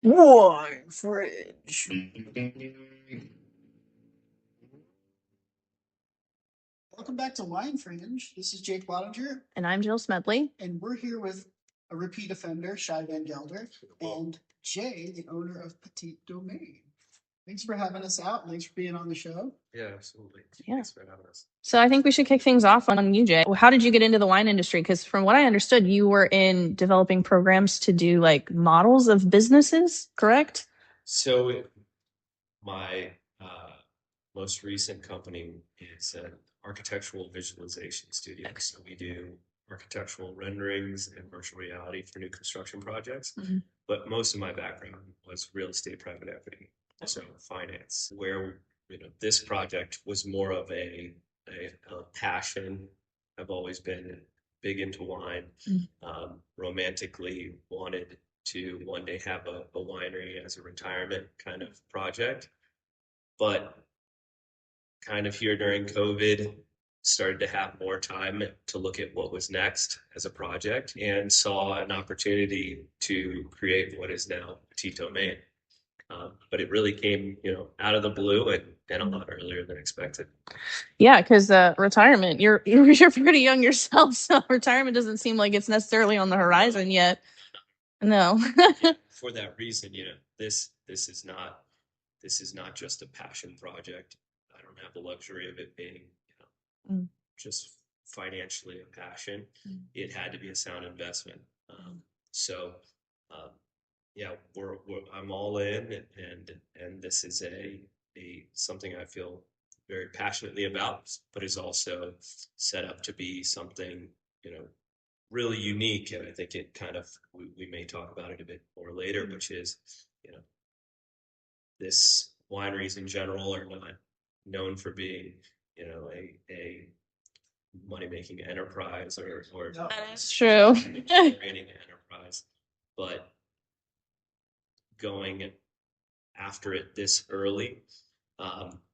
Wine Fringe. Welcome back to Wine Fringe. This is Jake Bottinger, And I'm Jill Smedley. and we're here with a repeat offender, Shai Van Gelder, and Jay, the owner of Petite Domaine. Thanks for having us out. Thanks for being on the show. Yeah, absolutely. Yeah. Thanks for having us. So I think we should kick things off on you, Jay. How did you get into the wine industry? Because from what I understood, you were in developing programs to do like models of businesses, correct? So my most recent company is an architectural visualization studio. So we do architectural renderings and virtual reality for new construction projects. Mhm. But most of my background was real estate private equity, so finance, where this project was more of a passion. I've always been big into wine. Romantically wanted to one day have a winery as a retirement kind of project, but kind of here during COVID, started to have more time to look at what was next as a project and saw an opportunity to create what is now Petite Domaine. But it really came, out of the blue and a lot earlier than expected. Yeah, because retirement, you're pretty young yourself, so retirement doesn't seem like it's necessarily on the horizon yet. No. For that reason, this is not just a passion project. I don't have the luxury of it being, just financially a passion. It had to be a sound investment. So, yeah, I'm all in, and this is a something I feel very passionately about, but is also set up to be something, really unique. And I think it kind of, we may talk about it a bit more later, which is, this wineries in general are not known for being, a money-making enterprise or That is true. generating enterprise, but going after it this early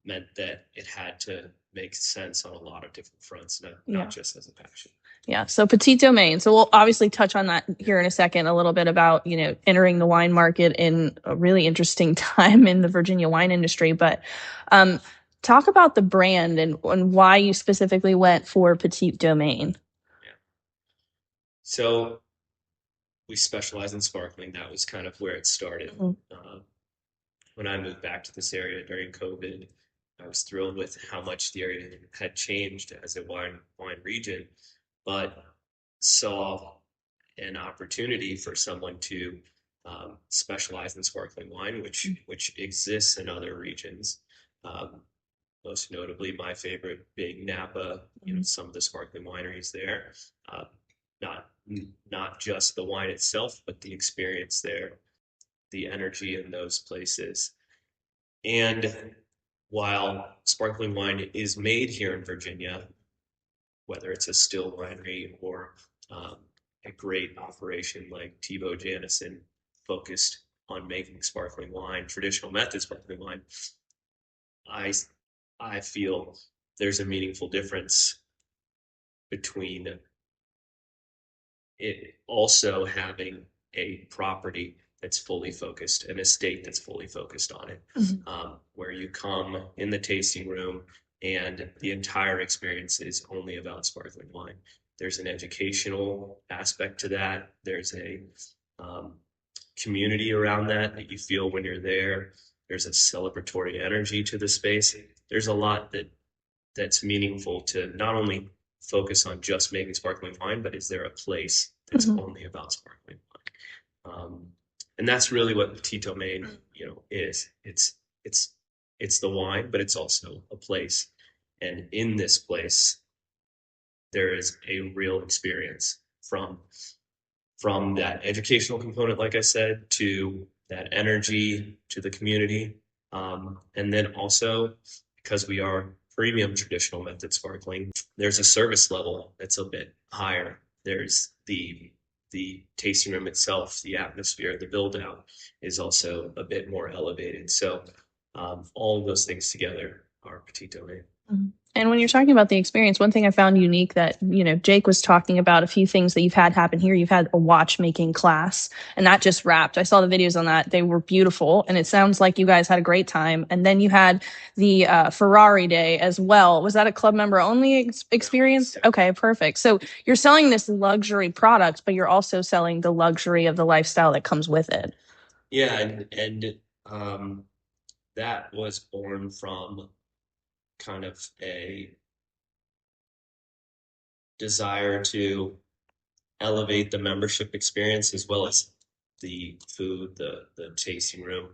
meant that it had to make sense on a lot of different fronts, not just as a passion. Yeah. So Petite Domaine. So we'll obviously touch on that here in a second, a little bit about, entering the wine market in a really interesting time in the Virginia wine industry. But talk about the brand and why you specifically went for Petite Domaine. Yeah. So we specialize in sparkling. That was kind of where it started. When I moved back to this area during COVID, I was thrilled with how much the area had changed as a wine region, but saw an opportunity for someone to specialize in sparkling wine, which exists in other regions. Most notably, my favorite being Napa. Some of the sparkling wineries there. Not just the wine itself, but the experience there, the energy in those places. And while sparkling wine is made here in Virginia, whether it's a still winery or a great operation like Thibaut Janison, focused on making sparkling wine, traditional method sparkling wine, I feel there's a meaningful difference between it also having a property that's fully focused, an estate that's fully focused on it, where you come in the tasting room and the entire experience is only about sparkling wine. There's an educational aspect to that. There's a community around that you feel when you're there. There's a celebratory energy to the space. There's a lot that's meaningful to not only focus on just making sparkling wine, but is there a place that's only about sparkling wine? And that's really what Petite Domaine, is. It's the wine, but it's also a place. And in this place, there is a real experience from that educational component, like I said, to that energy, to the community. And then also, because we are premium traditional method sparkling, there's a service level that's a bit higher. There's the tasting room itself, the atmosphere, the build out is also a bit more elevated. So all of those things together are Petite Domaine. And when you're talking about the experience, one thing I found unique that, Jake was talking about a few things that you've had happen here. You've had a watchmaking class, and that just wrapped. I saw the videos on that. They were beautiful. And it sounds like you guys had a great time. And then you had the Ferrari day as well. Was that a club member only experience? Okay, perfect. So you're selling this luxury product, but you're also selling the luxury of the lifestyle that comes with it. Yeah, and that was born from kind of a desire to elevate the membership experience as well as the food, the tasting room,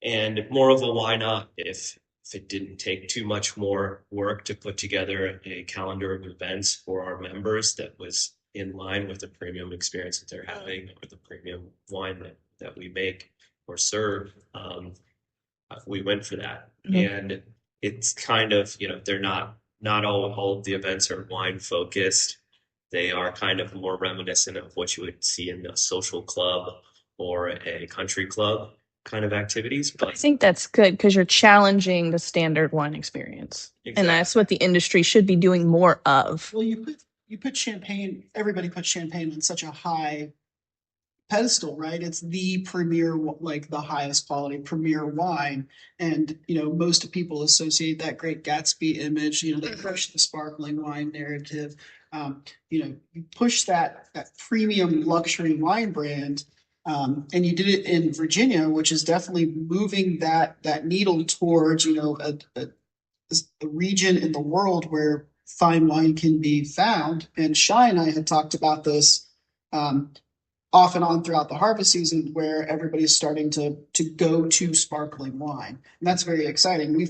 and more of a why not if it didn't take too much more work to put together a calendar of events for our members that was in line with the premium experience that they're having or the premium wine that we make or serve. We went for that. And it's kind of, they're not all of the events are wine focused. They are kind of more reminiscent of what you would see in a social club or a country club kind of activities. But I think that's good because you're challenging the standard wine experience. Exactly. And that's what the industry should be doing more of. Well, you put champagne, everybody puts champagne on such a high pedestal, right? It's the premier, like the highest quality premier wine. And, most people associate that Great Gatsby image, they push the sparkling wine narrative. You push that premium luxury wine brand. And you did it in Virginia, which is definitely moving that needle towards, a region in the world where fine wine can be found. And Shai and I had talked about this off and on throughout the harvest season, where everybody's starting to go to sparkling wine, and that's very exciting. We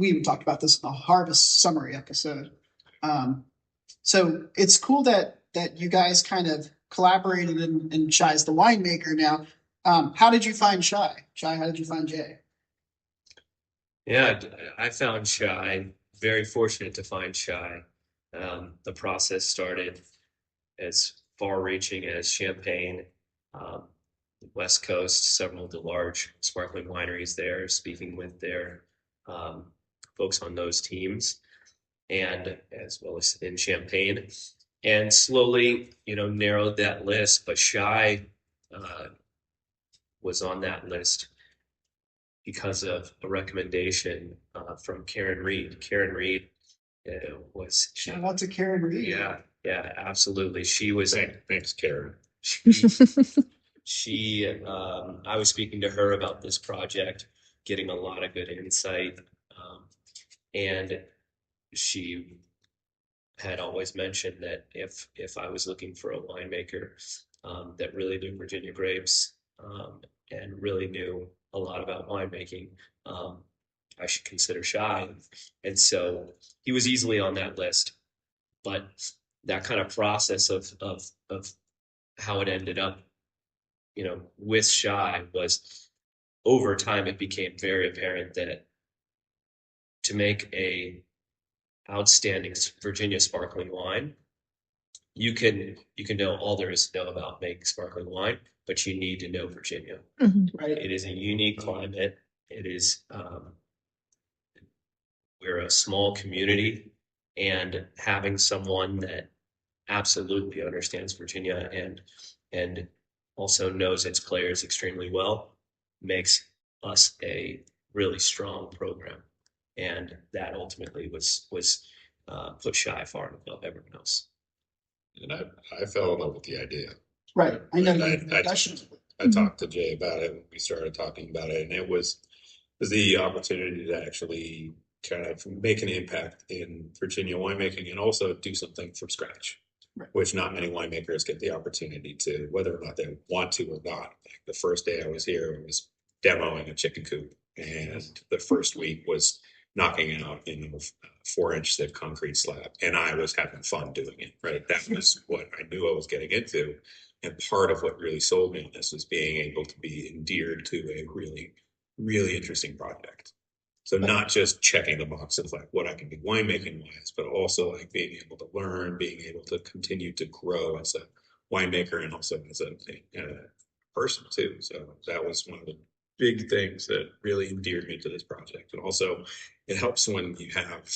even talked about this in the harvest summary episode. So it's cool that you guys kind of collaborated, and Shai's the winemaker now. How did you find Shai? Shai, how did you find Jay? Yeah, I found Shai, very fortunate to find Shai. The process started as far-reaching as Champagne, the West Coast, several of the large sparkling wineries there, speaking with their folks on those teams, and as well as in Champagne, and slowly, narrowed that list. But Shai was on that list because of a recommendation from Karen Reed. Karen Reed was. Shout out to Karen Reed. Yeah, absolutely. She was. Thanks, Karen. I was speaking to her about this project, getting a lot of good insight, and she had always mentioned that if I was looking for a winemaker that really knew Virginia grapes and really knew a lot about winemaking, I should consider Shai. And so he was easily on that list. But that kind of process of how it ended up, with Shai was, over time it became very apparent that to make a outstanding Virginia sparkling wine, you can know all there is to know about making sparkling wine, but you need to know Virginia. Right. It is a unique climate. It is we're a small community, and having someone that absolutely understands Virginia and also knows its players extremely well makes us a really strong program. And that ultimately was put Shai far above everyone else. And I fell in love with the idea. Right. I know. I talked to Jay about it when we started talking about it, and it was the opportunity to actually kind of make an impact in Virginia winemaking and also do something from scratch, right, which not many winemakers get the opportunity to, whether or not they want to or not. Like the first day I was here, I was demoing a chicken coop, and the first week was knocking out a 4-inch thick concrete slab, and I was having fun doing it. Right, that was what I knew I was getting into, and part of what really sold me on this was being able to be endeared to a really, really interesting project. So not just checking the box of like what I can do winemaking wise, but also like being able to learn, being able to continue to grow as a winemaker and also as a person too. So that was one of the big things that really endeared me to this project. And also it helps when you have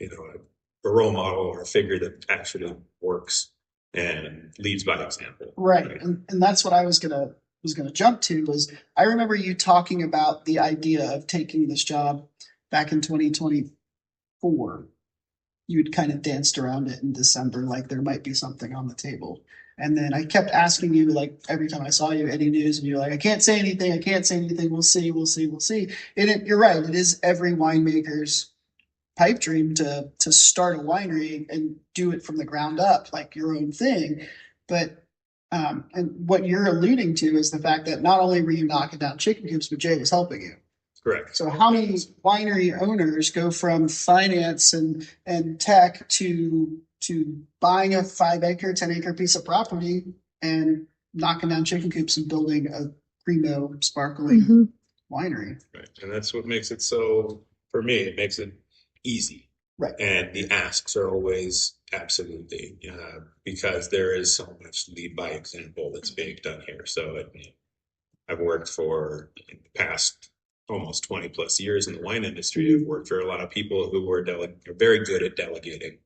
a role model or a figure that actually works and leads by example. Right. And that's what I was gonna jump to was I remember you talking about the idea of taking this job back in 2024. You'd kind of danced around it in December, like there might be something on the table. And then I kept asking you, like every time I saw you, any news, and you're like, I can't say anything, I can't say anything, we'll see, we'll see, we'll see. And you're right, it is every winemaker's pipe dream to start a winery and do it from the ground up, like your own thing. But and what you're alluding to is the fact that not only were you knocking down chicken coops, but Jay was helping you. Correct. So how many winery owners go from finance and tech to buying a 5-acre, 10-acre piece of property and knocking down chicken coops and building a primo sparkling winery? Right. And that's what makes it so, for me, it makes it easy. Right. And the asks are always absolutely, because there is so much lead by example that's being done here. So I've worked for in the past almost 20 plus years in the wine industry. I've worked for a lot of people who are very good at delegating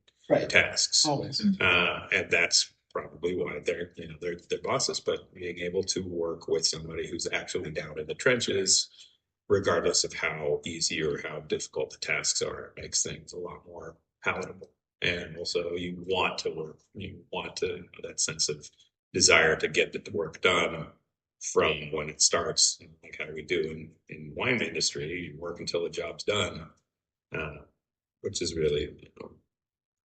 tasks. Always. And that's probably why they're bosses, but being able to work with somebody who's actually down in the trenches, regardless of how easy or how difficult the tasks are, it makes things a lot more palatable. And also you want to work, that sense of desire to get the work done from when it starts, like how we do in wine industry. You work until the job's done, which is really,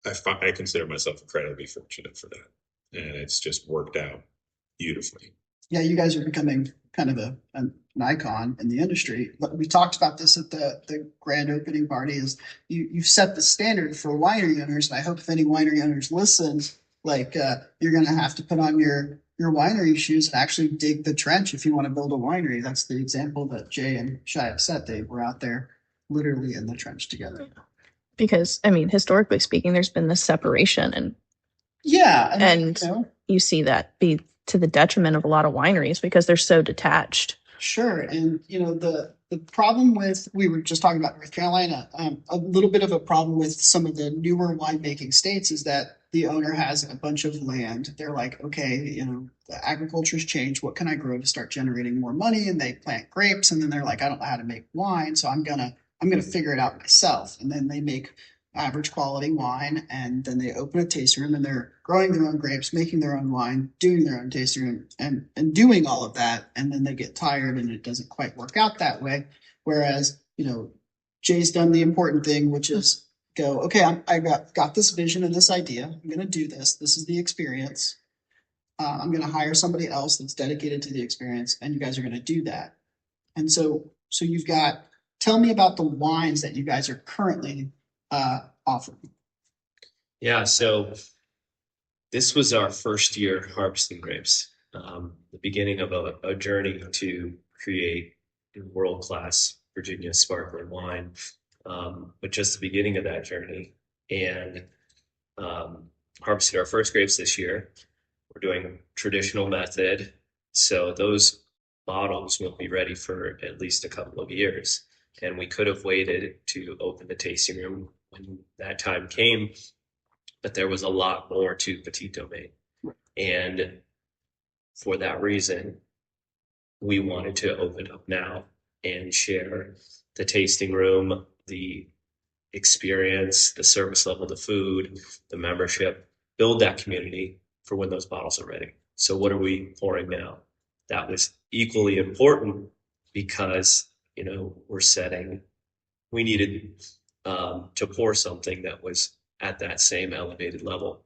I consider myself incredibly fortunate for that. And it's just worked out beautifully. Yeah, you guys are becoming kind of an icon in the industry. We talked about this at the grand opening party. Is you've set the standard for winery owners, and I hope if any winery owners listen, like you're going to have to put on your winery shoes and actually dig the trench if you want to build a winery. That's the example that Jay and Shai have set. They were out there literally in the trench together. Because I mean, historically speaking, there's been this separation, and you see that be to the detriment of a lot of wineries because they're so detached. Sure. And, the problem with, we were just talking about North Carolina, a little bit of a problem with some of the newer winemaking states is that the owner has a bunch of land. They're like, okay, the agriculture's changed. What can I grow to start generating more money? And they plant grapes. And then they're like, I don't know how to make wine. So I'm going to figure it out myself. And then they make average quality wine, and then they open a tasting room and they're growing their own grapes, making their own wine, doing their own tasting room, and doing all of that, and then they get tired and it doesn't quite work out that way. Whereas Jay's done the important thing, which is go, okay, I got this vision and this idea, I'm going to do this is the experience, I'm going to hire somebody else that's dedicated to the experience, and you guys are going to do that. And so you've got, tell me about the wines that you guys are currently offering. Yeah, so this was our first year harvesting grapes, the beginning of a journey to create world-class Virginia sparkling wine, but just the beginning of that journey. And harvested our first grapes this year. We're doing a traditional method, so those bottles won't be ready for at least a couple of years. And we could have waited to open the tasting room when that time came, but there was a lot more to Petite Domaine. And for that reason, we wanted to open up now and share the tasting room, the experience, the service level, the food, the membership, build that community for when those bottles are ready. So what are we pouring now? That was equally important because we needed to pour something that was at that same elevated level.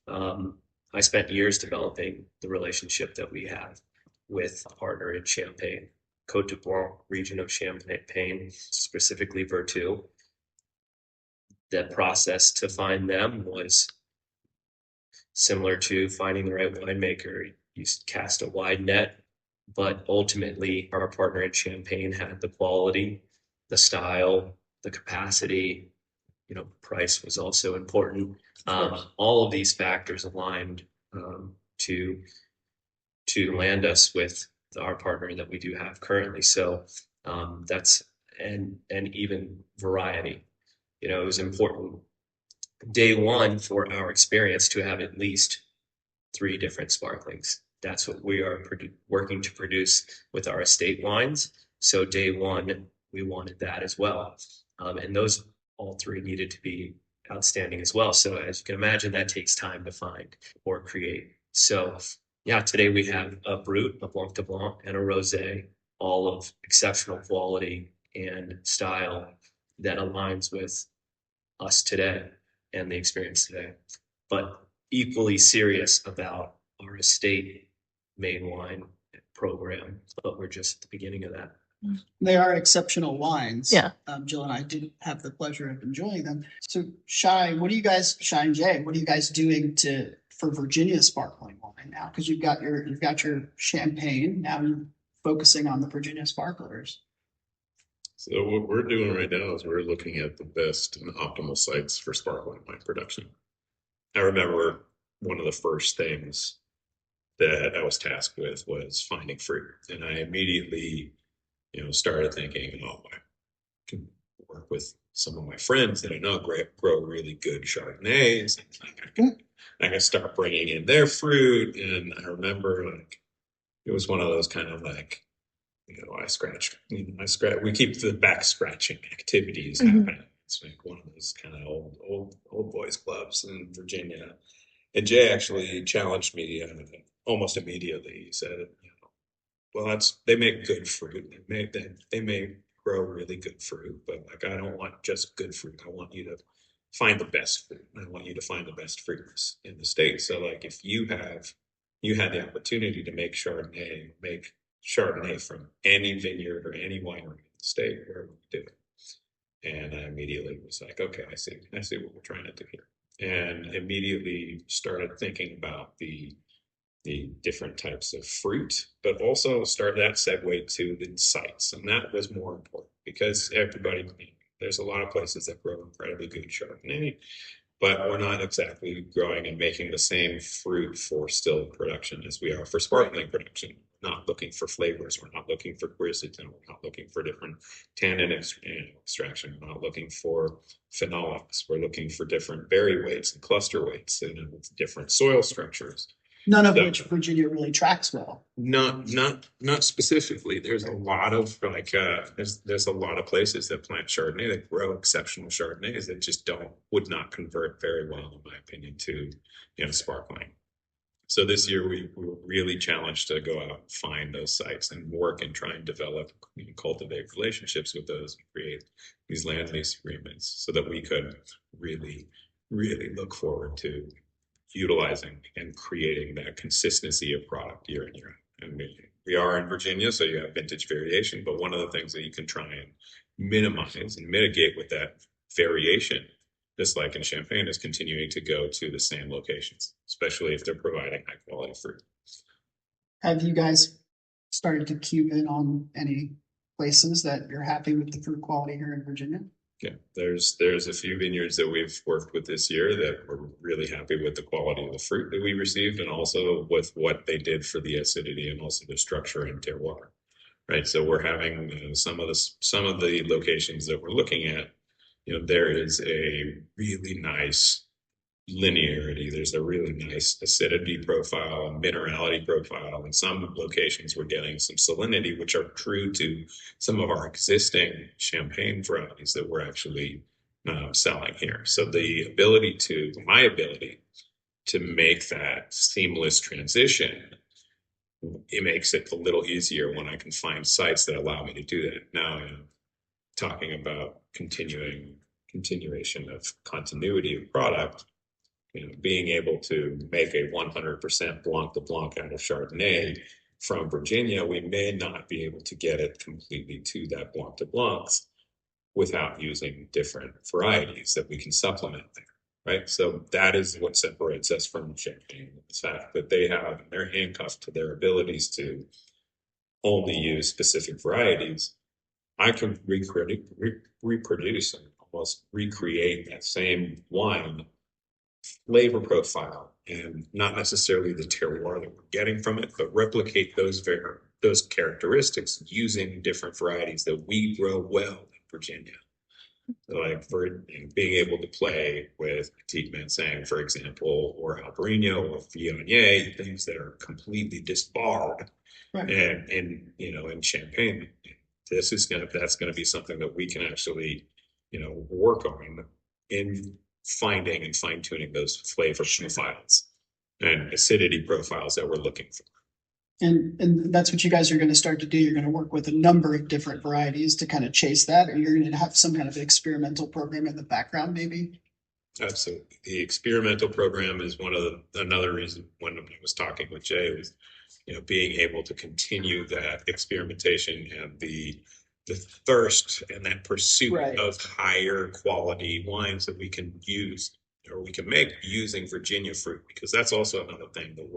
I spent years developing the relationship that we have with a partner in Champagne, Côte d'Ivoire region of Champagne, specifically Vertu. The process to find them was similar to finding the right winemaker. You cast a wide net, but ultimately our partner in Champagne had the quality, the style, the capacity, price was also important. All of these factors aligned to land us with our partner that we do have currently. So that's and even variety. It was important day one for our experience to have at least 3 different sparklings. That's what we are working to produce with our estate wines. So day one, we wanted that as well. And those all 3 needed to be outstanding as well. So as you can imagine, that takes time to find or create. So yeah, today we have a Brut, a Blanc de Blanc, and a Rosé, all of exceptional quality and style that aligns with us today and the experience today, but equally serious about our estate made wine program. But we're just at the beginning of that. They are exceptional wines. Yeah. Jill and I did have the pleasure of enjoying them. So Shai and Jay, what are you guys doing for Virginia sparkling wine now? Because you've got your champagne. Now you're focusing on the Virginia sparklers. So what we're doing right now is we're looking at the best and optimal sites for sparkling wine production. I remember one of the first things that I was tasked with was finding fruit. And I immediately, started thinking, oh, I can work with some of my friends that I know grow really good Chardonnays. And I can start bringing in their fruit. And I remember it was one of those kind of we keep the back scratching activities happening. It's like one of those kind of old boys clubs in Virginia. And Jay actually challenged me almost immediately. He said, well, they make good fruit. They may grow really good fruit, but I don't want just good fruit. I want you to find the best fruit. I want you to find the best fruits in the state. So if you had the opportunity to make Chardonnay from any vineyard or any winery in the state, where would you do it? And I immediately was like, okay, I see what we're trying to do here. And immediately started thinking about the different types of fruit, but also started that segue to the sites. And that was more important because there's a lot of places that grow incredibly good Chardonnay, but we're not exactly growing and making the same fruit for still production as we are for sparkling production. We're not looking for flavors. We're not looking for quercetin. We're not looking for different tannin extraction. We're not looking for phenolics. We're looking for different berry weights and cluster weights and different soil structures. None of which Virginia really tracks well. Not specifically. There's a lot of there's a lot of places that plant Chardonnay that grow exceptional Chardonnays that just would not convert very well, in my opinion, to sparkling. So this year we were really challenged to go out and find those sites and work and try and develop and cultivate relationships with those and create these land lease agreements so that we could really, really look forward to utilizing and creating that consistency of product year in year out. And we are in Virginia, so you have vintage variation, but one of the things that you can try and minimize and mitigate with that variation, just like in Champagne, is continuing to go to the same locations, especially if they're providing high quality fruit. Have you guys started to cue in on any places that you're happy with the fruit quality here in Virginia? Yeah, there's a few vineyards that we've worked with this year that we're really happy with the quality of the fruit that we received and also with what they did for the acidity and also the structure and terroir. Right, so we're having some of the locations that we're looking at. There is a really nice linearity. There's a really nice acidity profile and minerality profile. In some locations, we're getting some salinity, which are true to some of our existing champagne varieties that we're actually selling here. So my ability to make that seamless transition, it makes it a little easier when I can find sites that allow me to do that. Now, talking about continuation of continuity of product, being able to make a 100% Blanc de Blanc out of Chardonnay from Virginia, we may not be able to get it completely to that Blanc de Blancs without using different varieties that we can supplement there, right? So that is what separates us from Champagne, the fact that they're handcuffed to their abilities to only use specific varieties. I can reproduce and almost recreate that same wine flavor profile and not necessarily the terroir that we're getting from it, but replicate those characteristics using different varieties that we grow well in Virginia. Like for being able to play with Petite Domaine, for example, or Albarino or Viognier, things that are completely disbarred, Right. and in Champagne, that's gonna be something that we can actually, work on in finding and fine tuning those flavor profiles and acidity profiles that we're looking for. And that's what you guys are going to start to do. You're going to work with a number of different varieties to kind of chase that, or you're going to have some kind of experimental program in the background, maybe. Absolutely. The experimental program is another reason when I was talking with Jay was, being able to continue that experimentation and the thirst and that pursuit Right. of higher quality wines that we can use or we can make using Virginia fruit, because that's also another thing that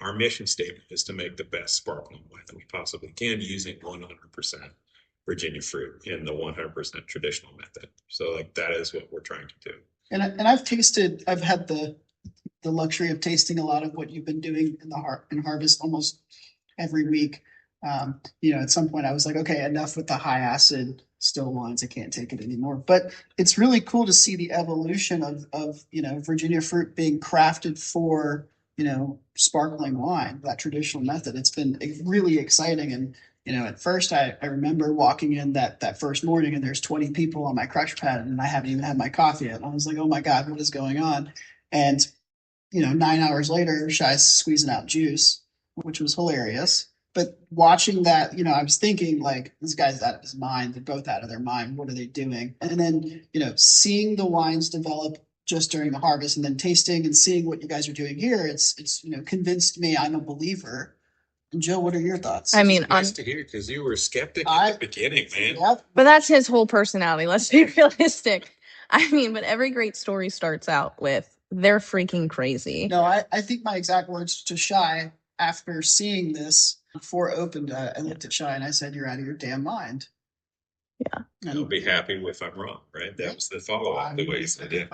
our mission statement is to make the best sparkling wine that we possibly can using 100% Virginia fruit in the 100% traditional method. So like that is what we're trying to do. And I've had the luxury of tasting a lot of what you've been doing in harvest almost every week. At some point I was like, okay, enough with the high acid still wines. I can't take it anymore. But it's really cool to see the evolution of Virginia fruit being crafted for sparkling wine, that traditional method. It's been really exciting. And at first I remember walking in that first morning and there's 20 people on my crush pad and I haven't even had my coffee yet. And I was like, oh my God, what is going on? And 9 hours later, Shai's squeezing out juice, which was hilarious. But watching that, I was thinking like, this guy's out of his mind. They're both out of their mind. What are they doing? And then, seeing the wines develop just during the harvest and then tasting and seeing what you guys are doing here, it's convinced me I'm a believer. And Joe, what are your thoughts? I mean, Nice to hear, because you were a skeptic at the beginning, man. Yep. but that's his whole personality. Let's be realistic. I mean, but every great story starts out with they're freaking crazy. No, I think my exact words to Shai after seeing this before it opened, I looked at Shai and I said, "You're out of your damn mind." Yeah. I'll be happy if I'm wrong, right? That was the follow-up, the way you said it.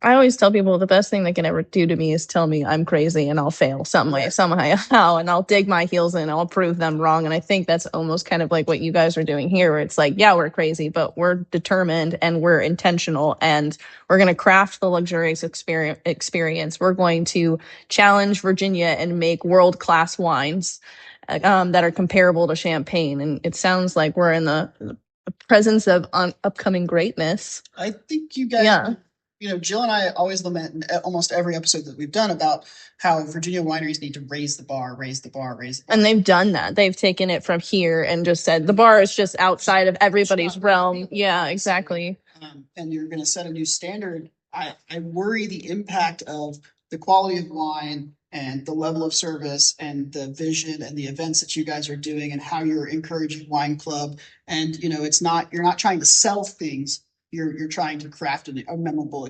I always tell people the best thing they can ever do to me is tell me I'm crazy and I'll fail some way, somehow, and I'll dig my heels in and I'll prove them wrong. And I think that's almost kind of like what you guys are doing here, where it's like, yeah, we're crazy, but we're determined and we're intentional and we're going to craft the luxurious experience. We're going to challenge Virginia and make world-class wines that are comparable to champagne. And it sounds like we're in the presence of upcoming greatness. I think you guys, Jill and I always lament in almost every episode that we've done about how Virginia wineries need to raise the bar, raise the bar, raise the bar. And they've done that. They've taken it from here and just said the bar is just outside of everybody's realm. Yeah, exactly. And you're going to set a new standard. I worry the impact of the quality of wine and the level of service and the vision and the events that you guys are doing and how you're encouraging wine club. And you're not trying to sell things. You're trying to craft a memorable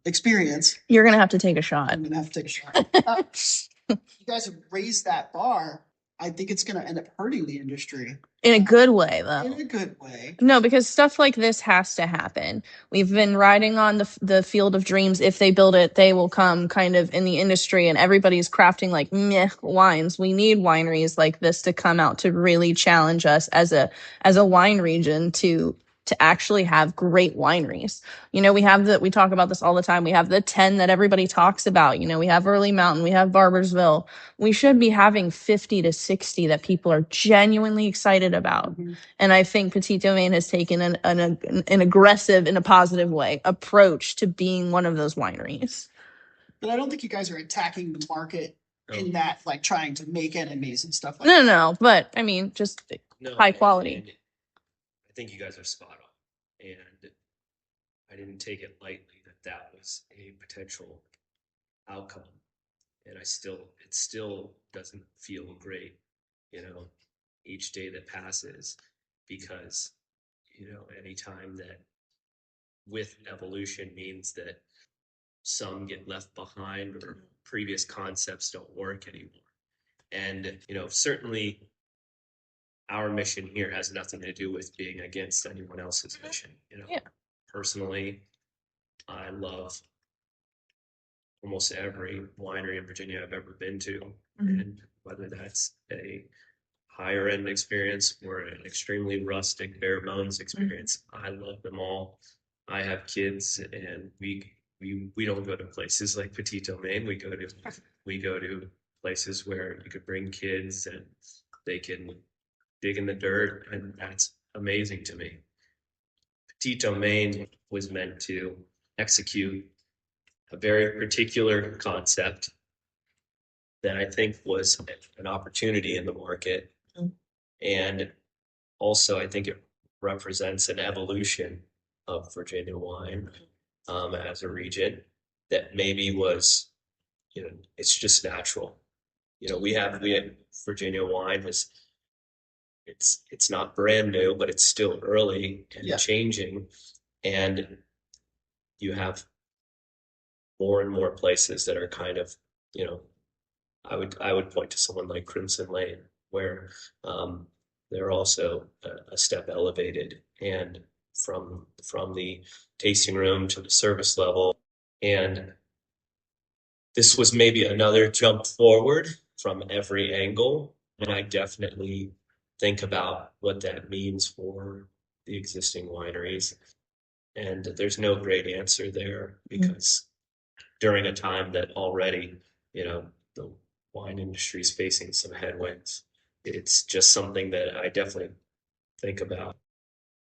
experience. You're gonna have to take a shot. I'm gonna have to take a shot. You guys have raised that bar. I think it's going to end up hurting the industry. In a good way, though. In a good way. No, because stuff like this has to happen. We've been riding on the field of dreams. If they build it, they will come kind of in the industry, and everybody's crafting like meh wines. We need wineries like this to come out to really challenge us as a wine region to actually have great wineries. We talk about this all the time. We have the 10 that everybody talks about. We have Early Mountain, we have Barbersville. We should be having 50 to 60 that people are genuinely excited about. Mm-hmm. And I think Petite Domaine has taken an aggressive, in a positive way, approach to being one of those wineries. But I don't think you guys are attacking the market in that, like trying to make enemies and stuff like that. No, but I mean, just high quality. I think you guys are spot on, and I didn't take it lightly that was a potential outcome, and it still doesn't feel great, each day that passes, because anytime that with evolution means that some get left behind or previous concepts don't work anymore, and certainly our mission here has nothing to do with being against anyone else's mission. Personally, I love almost every winery in Virginia I've ever been to, mm-hmm. and whether that's a higher end experience or an extremely rustic, bare bones experience. I love them all. I have kids, and we don't go to places like Petite Domaine. We go to places where you could bring kids and they can dig in the dirt, and that's amazing to me. Petite Domaine was meant to execute a very particular concept that I think was an opportunity in the market. And also, I think it represents an evolution of Virginia wine as a region that maybe was, it's just natural. We have Virginia wine is it's not brand new, but it's still early and changing. And you have more and more places that are kind of, I would point to someone like Crimson Lane, where they're also a step elevated, and from the tasting room to the service level. And this was maybe another jump forward from every angle. And I definitely think about what that means for the existing wineries. And there's no great answer there, because during a time that already, the wine industry is facing some headwinds, it's just something that I definitely think about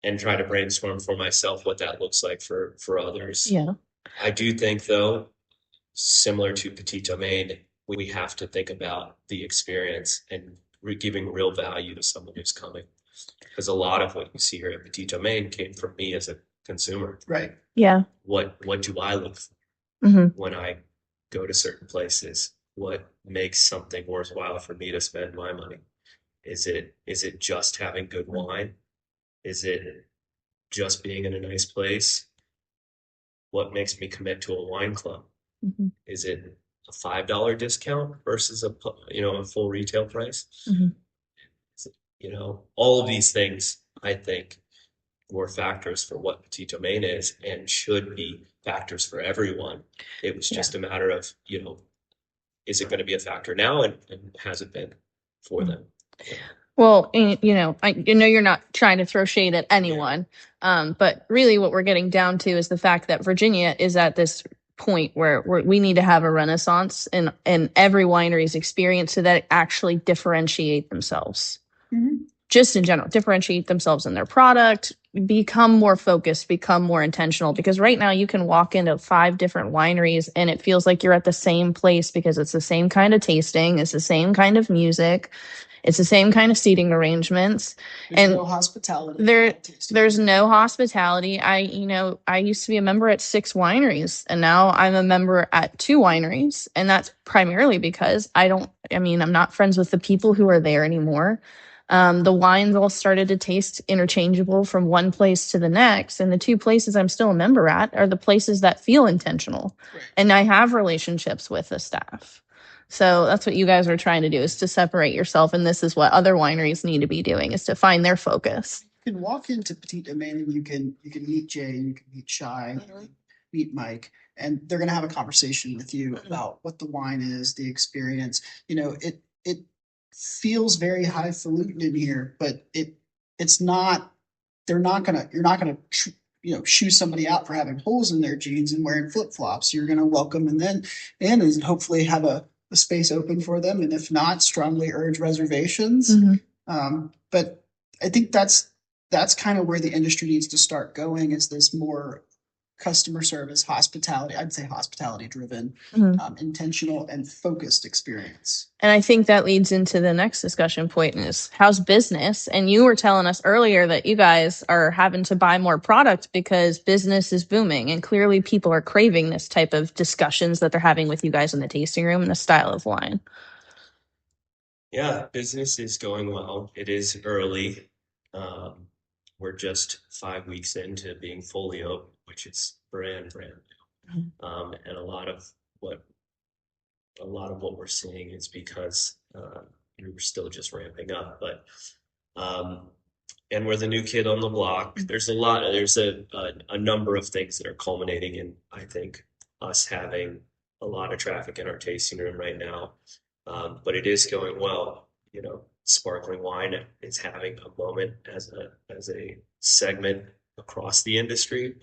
and try to brainstorm for myself what that looks like for others. Yeah. I do think, though, similar to Petite Domaine, we have to think about the experience and giving real value to someone who's coming. Because a lot of what you see here at Petite Domaine came from me as a consumer. Right. Yeah. What do I look for when I go to certain places? What makes something worthwhile for me to spend my money? Is it just having good wine? Is it just being in a nice place? What makes me commit to a wine club? Is it a $5 discount versus a full retail price? All of these things, I think, were factors for what Petite Domaine is and should be factors for everyone. It was just a matter of, is it going to be a factor now, and has it been for them? Well, I know you're not trying to throw shade at anyone, but really what we're getting down to is the fact that Virginia is at this point where we need to have a renaissance in every winery's experience so that it actually differentiate themselves. Just in general, differentiate themselves in their product, become more focused, become more intentional. Because right now you can walk into 5 different wineries and it feels like you're at the same place, because it's the same kind of tasting, it's the same kind of music, it's the same kind of seating arrangements. There's no hospitality. There's no hospitality. I used to be a member at 6 wineries, and now I'm a member at 2 wineries. And that's primarily because I'm not friends with the people who are there anymore. The wines all started to taste interchangeable from one place to the next. And the 2 places I'm still a member at are the places that feel intentional. Right. And I have relationships with the staff. So that's what you guys are trying to do, is to separate yourself. And this is what other wineries need to be doing, is to find their focus. You can walk into Petite Domaine and you can meet Jay, you can meet Shai, meet Mike, and they're going to have a conversation with you about what the wine is, the experience. It feels very highfalutin in here, but it's not. You're not gonna shoo somebody out for having holes in their jeans and wearing flip flops. You're gonna welcome and hopefully have a space open for them, and if not, strongly urge reservations. But I think that's kind of where the industry needs to start going, is this more customer service, hospitality. I'd say hospitality driven, intentional and focused experience. And I think that leads into the next discussion point, is how's business? And you were telling us earlier that you guys are having to buy more product because business is booming, and clearly people are craving this type of discussions that they're having with you guys in the tasting room and the style of wine. Yeah, business is going well. It is early. We're just 5 weeks into being fully open, which is brand new. And a lot of what we're seeing is because we were still just ramping up. But and we're the new kid on the block. There's a number of things that are culminating in, I think, us having a lot of traffic in our tasting room right now. But it is going well. sparkling wine is having a moment as a segment across the industry.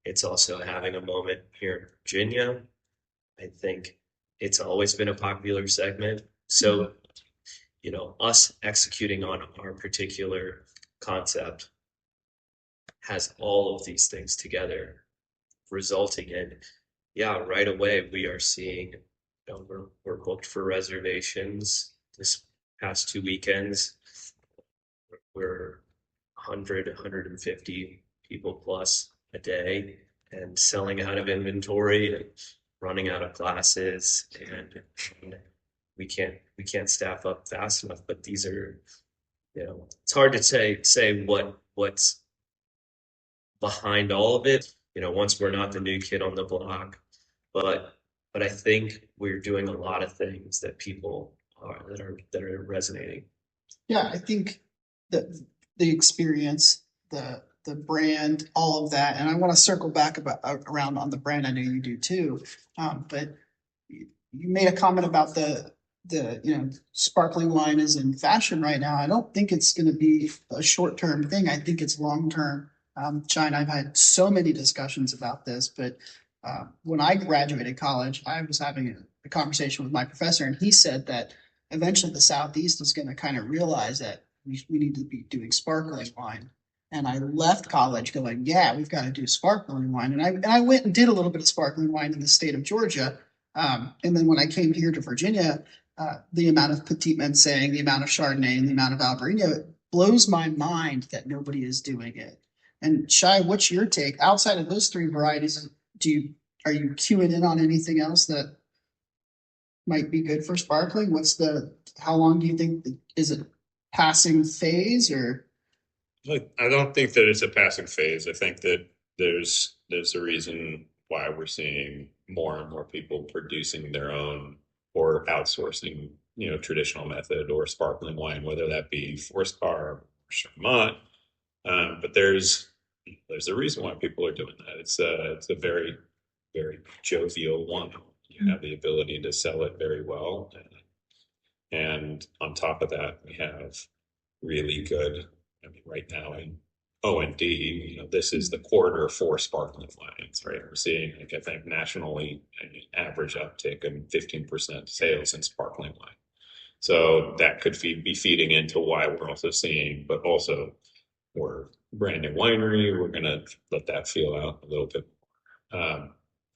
It's also having a moment here in Virginia. I think it's always been a popular segment. So, us executing on our particular concept has all of these things together, resulting in, yeah, right away we are seeing, we're booked for reservations this past 2 weekends. We're 100, 150 people plus a day and selling out of inventory and running out of glasses, and we can't staff up fast enough. But these are, it's hard to say what's behind all of it, once we're not the new kid on the block. But I think we're doing a lot of things that people are that are resonating. Yeah, I think the experience, the brand, all of that, and I want to circle back around on the brand. I know you do too, but you made a comment about the sparkling wine is in fashion right now. I don't think it's going to be a short term thing. I think it's long term. Shai and I've had so many discussions about this, but when I graduated college, I was having a conversation with my professor, and he said that eventually the Southeast is going to kind of realize that we need to be doing sparkling wine. And I left college going, yeah, we've got to do sparkling wine. And I went and did a little bit of sparkling wine in the state of Georgia. And then when I came here to Virginia, the amount of Petit saying, the amount of Chardonnay, and the amount of Albarino, it blows my mind that nobody is doing it. And Shai, what's your take? Outside of those three varieties, are you queuing in on anything else that might be good for sparkling? How long do you think, is it passing phase or? I don't think that it's a passing phase. I think that there's a reason why we're seeing more and more people producing their own or outsourcing, traditional method or sparkling wine, whether that be forced carve or Charmat. But there's a reason why people are doing that. It's a very, very jovial wine. You have the ability to sell it very well, and on top of that, we have really good. I mean, right now in O&D, this is the quarter for sparkling wines, right? We're seeing, I think, nationally, an average uptick in 15% sales in sparkling wine. So that could be feeding into why we're also seeing, but also we're brand new winery. We're going to let that feel out a little bit.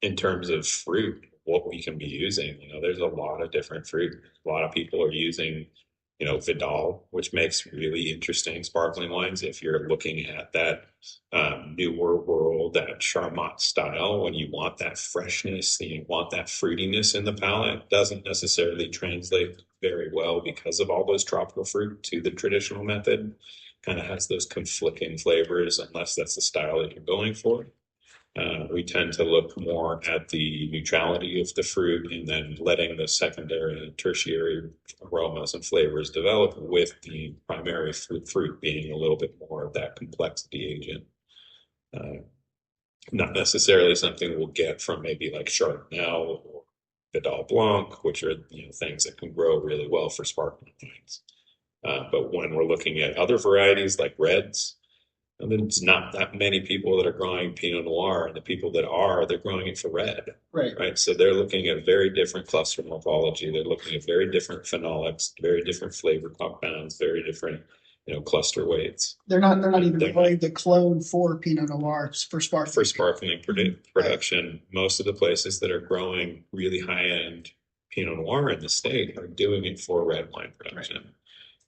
In terms of fruit, what we can be using, there's a lot of different fruit. A lot of people are using, Vidal, which makes really interesting sparkling wines. If you're looking at that newer world, that Charmat style, when you want that freshness, you want that fruitiness in the palate, doesn't necessarily translate very well because of all those tropical fruit to the traditional method. Kind of has those conflicting flavors unless that's the style that you're going for. We tend to look more at the neutrality of the fruit and then letting the secondary and tertiary aromas and flavors develop, with the primary fruit being a little bit more of that complexity agent. Not necessarily something we'll get from maybe like Chardonnay or Vidal Blanc, which are things that can grow really well for sparkling wines. But when we're looking at other varieties like reds, and there's not that many people that are growing Pinot Noir, and the people that are, they're growing it for red. Right. So they're looking at very different cluster morphology. They're looking at very different phenolics, very different flavor compounds, very different, cluster weights. They're not even growing the clone for Pinot Noir for sparkling. For sparkling production, right. Most of the places that are growing really high-end Pinot Noir in the state are doing it for red wine production. Right.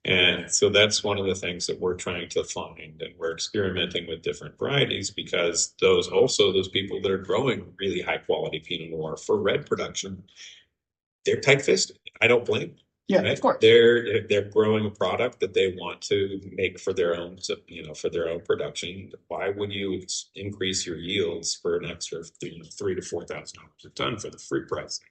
And so that's one of the things that we're trying to find, and we're experimenting with different varieties, because those people that are growing really high quality Pinot Noir for red production, they're tight-fisted. I don't blame them. Yeah, right? Of course. They're growing a product that they want to make for their own, for their own production. Why would you increase your yields for an extra $3,000 to $4,000 a ton for the fruit pricing,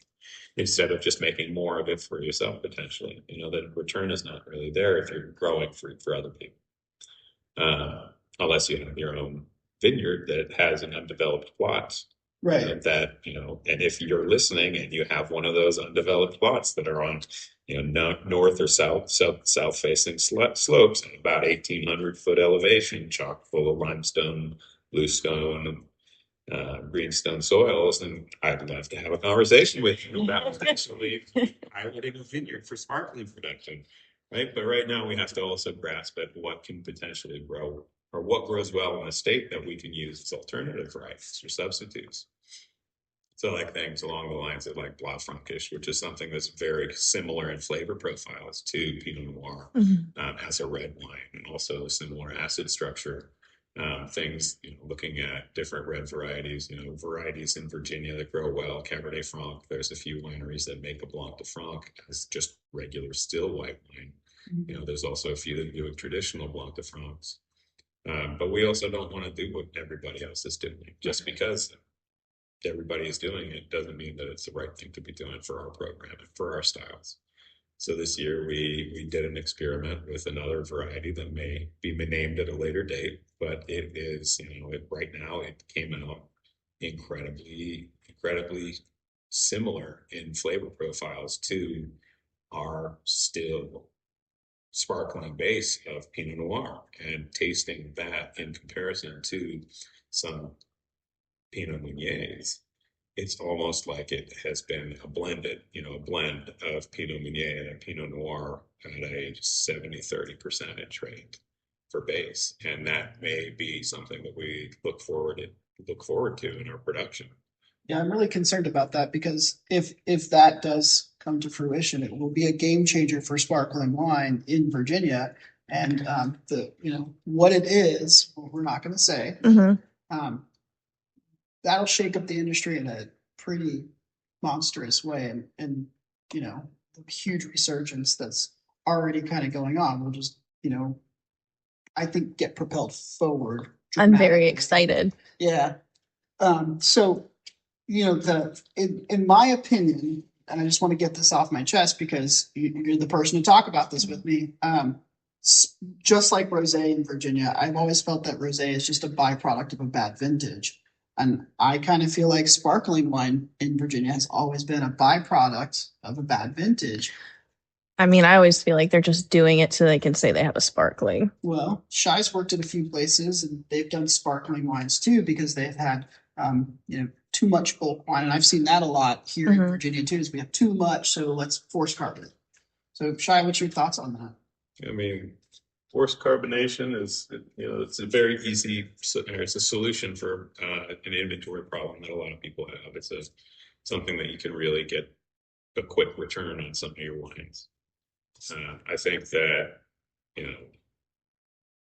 instead of just making more of it for yourself potentially? The return is not really there if you're growing fruit for other people, unless you have your own vineyard that has an undeveloped plot Right. That, and if you're listening and you have one of those undeveloped plots that are on, north or south facing slopes at about 1,800 foot elevation, chock full of limestone, bluestone, greenstone soils, and I'd love to have a conversation with you about potentially piloting a vineyard for sparkling production, right? But right now we have to also grasp at what can potentially grow or what grows well in a state that we can use as alternative varieties or substitutes. So like things along the lines of like Blanc Frankish, which is something that's very similar in flavor profiles to Pinot Noir as a red wine, and also a similar acid structure. Things, looking at different red varieties, varieties in Virginia that grow well, Cabernet Franc. There's a few wineries that make a Blanc de Franc as just regular still white wine. There's also a few that do traditional Blanc de Francs. But we also don't want to do what everybody else is doing. Just because everybody is doing it doesn't mean that it's the right thing to be doing for our program and for our styles. So this year we did an experiment with another variety that may be named at a later date, but it is, right now it came out incredibly similar in flavor profiles to our still sparkling base of Pinot Noir, and tasting that in comparison to some Pinot Meuniers, it's almost like it has been a blend of Pinot Meunier and a Pinot Noir at a 70-30 percentage rate for base. And that may be something that we look forward to in our production. Yeah, I'm really concerned about that, because if that does come to fruition, it will be a game changer for sparkling wine in Virginia. And what it is, we're not going to say. That'll shake up the industry in a pretty monstrous way, and the huge resurgence that's already kind of going on will just I think get propelled forward. I'm very excited. Yeah. So in my opinion, and I just want to get this off my chest because you're the person to talk about this with me. Just like rosé in Virginia, I've always felt that rosé is just a byproduct of a bad vintage. And I kind of feel like sparkling wine in Virginia has always been a byproduct of a bad vintage. I mean, I always feel like they're just doing it so they can say they have a sparkling. Well, Shai's worked at a few places, and they've done sparkling wines too, because they've had, too much bulk wine. And I've seen that a lot here in Virginia too, is we have too much, so let's force carbon it. So Shai, what's your thoughts on that? I mean, forced carbonation is, it's a very easy, it's a solution for an inventory problem that a lot of people have. It's something that you can really get a quick return on some of your wines. I think that,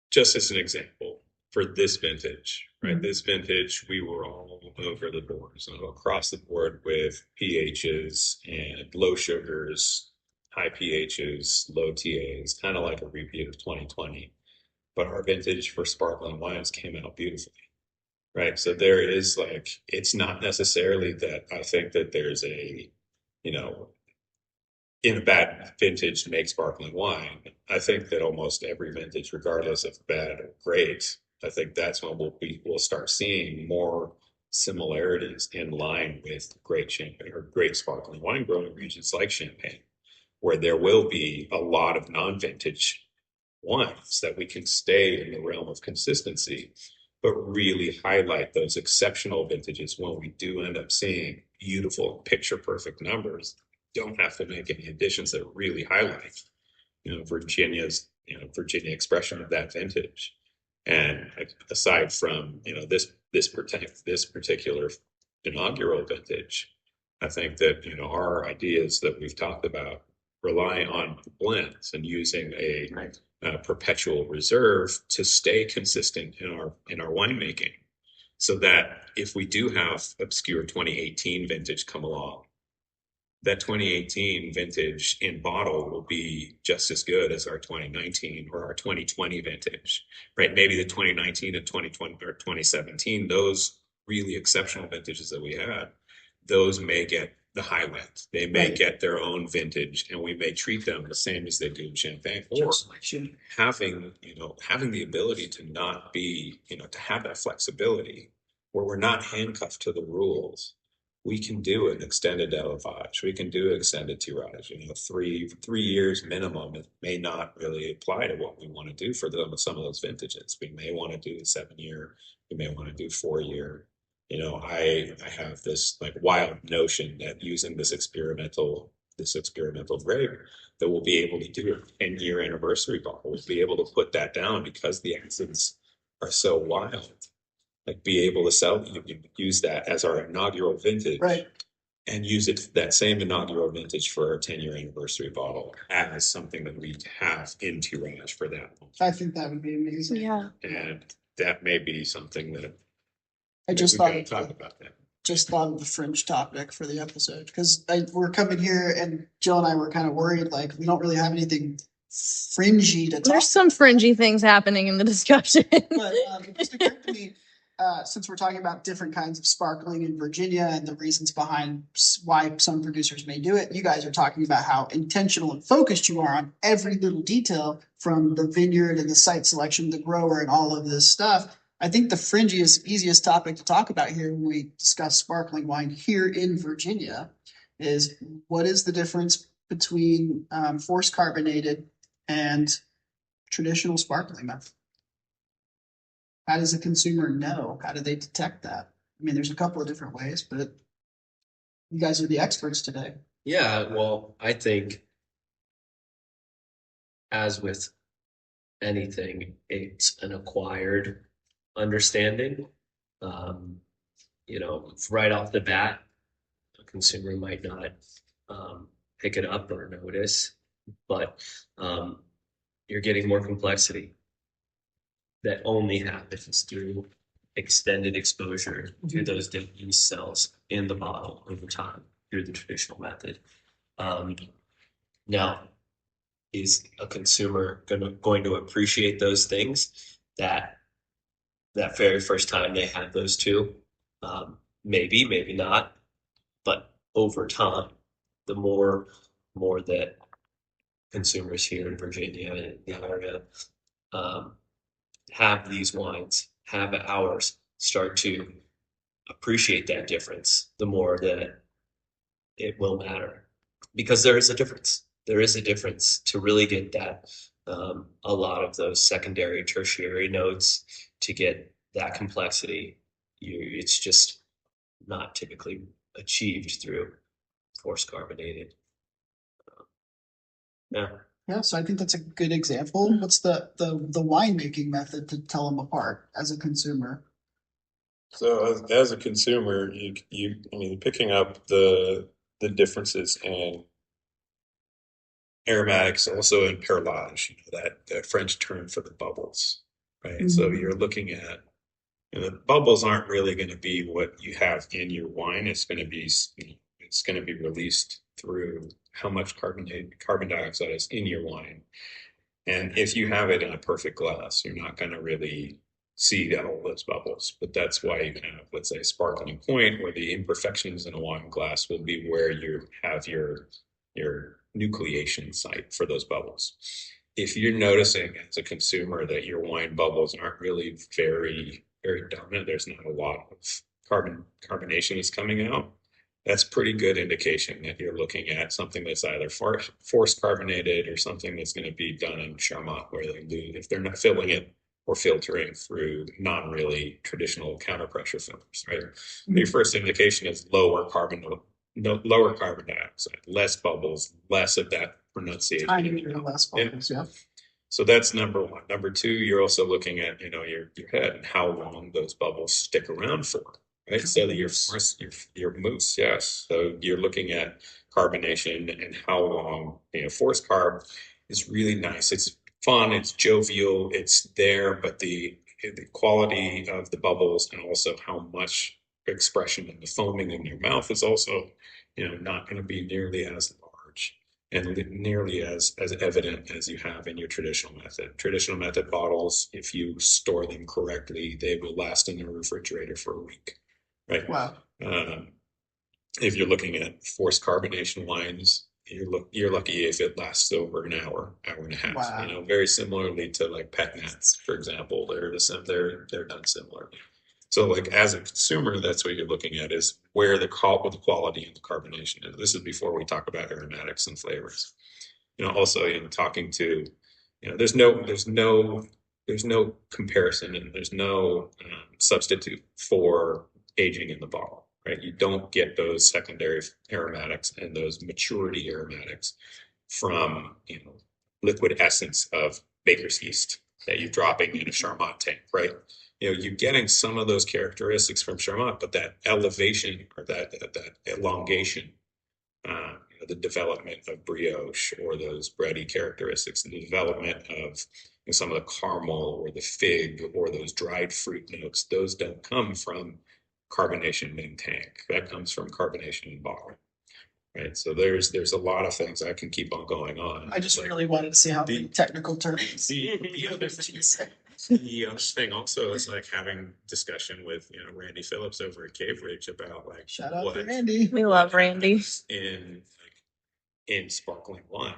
just as an example, for this vintage, right? This vintage, we were all over the board, so across the board with pHs and low sugars, high pHs, low TAs, kind of like a repeat of 2020. But our vintage for sparkling wines came out beautifully, right? So there is it's not necessarily that I think that there's a, in a bad vintage to make sparkling wine. I think that almost every vintage, regardless of bad or great, I think that's when we'll start seeing more similarities in line with great Champagne or great sparkling wine growing regions like Champagne, where there will be a lot of non-vintage wines that we can stay in the realm of consistency, but really highlight those exceptional vintages when we do end up seeing beautiful, picture-perfect numbers. Don't have to make any additions that really highlight, Virginia expression of that vintage. And aside from, this particular inaugural vintage, I think that, our ideas that we've talked about rely on blends and using a perpetual reserve to stay consistent in our winemaking, so that if we do have obscure 2018 vintage come along, that 2018 vintage in bottle will be just as good as our 2019 or our 2020 vintage, right? Maybe the 2019 and 2020 or 2017, those really exceptional vintages that we had, those may get the highlight. They may get their own vintage, and we may treat them the same as they do in Champagne. Or having the ability to not be, to have that flexibility where we're not handcuffed to the rules. We can do an extended élevage. We can do an extended tirage. 3 years minimum. It may not really apply to what we want to do for some of those vintages. We may want to do a 7-year. We may want to do 4-year. I have this like wild notion that using this experimental grape, that we'll be able to do a 10-year anniversary bottle. We'll be able to put that down because the acids are so wild. Like be able to use that as our inaugural vintage, Right. and use it that same inaugural vintage for our 10-year anniversary bottle as something that we have in tirage for that one. I think that would be amazing. Yeah. And that may be something that I just we thought gotta talk about that. just thought of the fringe topic for the episode because we're coming here and Jill and I were kind of worried, like we don't really have anything fringy to talk. There's some fringy things happening in the discussion. But it just occurred to me, since we're talking about different kinds of sparkling in Virginia and the reasons behind why some producers may do it, you guys are talking about how intentional and focused you are on every little detail, from the vineyard and the site selection, the grower, and all of this stuff. I think the fringiest, easiest topic to talk about here when we discuss sparkling wine here in Virginia is what is the difference between force carbonated and traditional sparkling method? How does a consumer know? How do they detect that? I mean, there's a couple of different ways, but you guys are the experts today. Yeah, well, I think as with anything, it's an acquired understanding. Right off the bat, a consumer might not pick it up or notice, but you're getting more complexity that only happens through extended exposure to those different yeast cells in the bottle over time through the traditional method. Now, is a consumer going to appreciate those things that very first time they had those two? Maybe, maybe not. But over time, the more that consumers here in Virginia and in the area have these wines, have ours, start to appreciate that difference, the more that it will matter. Because there is a difference. There is a difference to really get that, a lot of those secondary, tertiary notes, to get that complexity. It's just not typically achieved through force carbonated. Yeah. Yeah, so I think that's a good example. What's the winemaking method to tell them apart as a consumer? So as a consumer, picking up the differences in aromatics, also in perlage, that French term for the bubbles, right? Mm-hmm. So you're looking at, the bubbles aren't really going to be what you have in your wine. It's going to be released through how much carbon dioxide is in your wine. And if you have it in a perfect glass, you're not going to really see all those bubbles. But that's why you have, let's say, sparkling point, where the imperfections in a wine glass will be where you have your nucleation site for those bubbles. If you're noticing as a consumer that your wine bubbles aren't really very, very dominant, there's not a lot of carbonation is coming out, that's pretty good indication that you're looking at something that's either force carbonated or something that's going to be done in Charmat, where if they're not filling it or filtering through non-really traditional counterpressure filters, right? Mm-hmm. Your first indication is lower carbon dioxide, less bubbles, less of that pronunciation. Less bubbles, yeah. So that's number one. Number two, you're also looking at, your head and how long those bubbles stick around for. Right, so that your mousse, yes. So you're looking at carbonation and how long. Force carb is really nice. It's fun. It's jovial. It's there, but the quality of the bubbles and also how much expression and the foaming in your mouth is also, not going to be nearly as large and nearly as evident as you have in your traditional method. Traditional method bottles, if you store them correctly, they will last in the refrigerator for a week. Right. Wow. If you're looking at forced carbonation wines, you're lucky if it lasts over an hour and a half. Wow. Very similarly to like pet nats, for example, they're done similarly. So like as a consumer, that's what you're looking at is where the quality and the carbonation is. This is before we talk about aromatics and flavors. Also, talking to, there's no comparison and there's no substitute for aging in the bottle, right? You don't get those secondary aromatics and those maturity aromatics from, liquid essence of baker's yeast that you're dropping in a Charmat tank, right? You're getting some of those characteristics from Charmat, but that elevation or that elongation, the development of brioche or those bready characteristics, and the development of some of the caramel or the fig or those dried fruit notes, those don't come from carbonation in tank. That comes from carbonation in bottle. Right. So there's a lot of things I can keep on going on. I just really wanted to see how the technical terms. The other thing also is like having discussion with Randy Phillips over at Cave Ridge about like Shout out to Randy. We love Randy. In sparkling wine.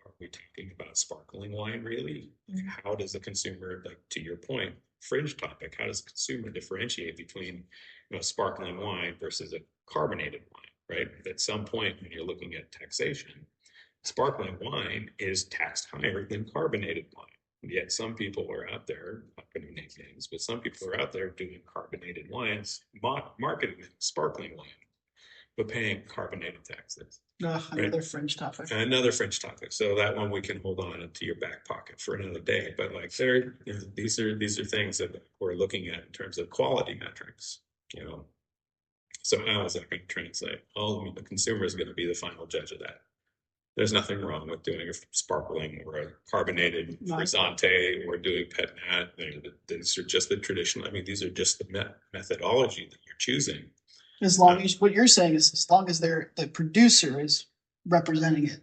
Are we talking about sparkling wine really? Mm-hmm. How does the consumer, like to your point, fringe topic, how does the consumer differentiate between sparkling wine versus a carbonated wine? Right? At some point when you're looking at taxation, sparkling wine is taxed higher than carbonated wine. And yet some people are out there, I'm not going to name names, but some people are out there doing carbonated wines, marketing sparkling wine, but paying carbonated taxes. Another French topic. Another French topic. So that one we can hold on to your back pocket for another day. But like these are things that we're looking at in terms of quality metrics. So how is that going to translate? Well, the consumer is going to be the final judge of that. There's nothing wrong with doing a sparkling or a carbonated frisante or doing pet nat. These are just the traditional. These are just the methodology that you're choosing. As long as what you're saying is, as long as the producer is representing it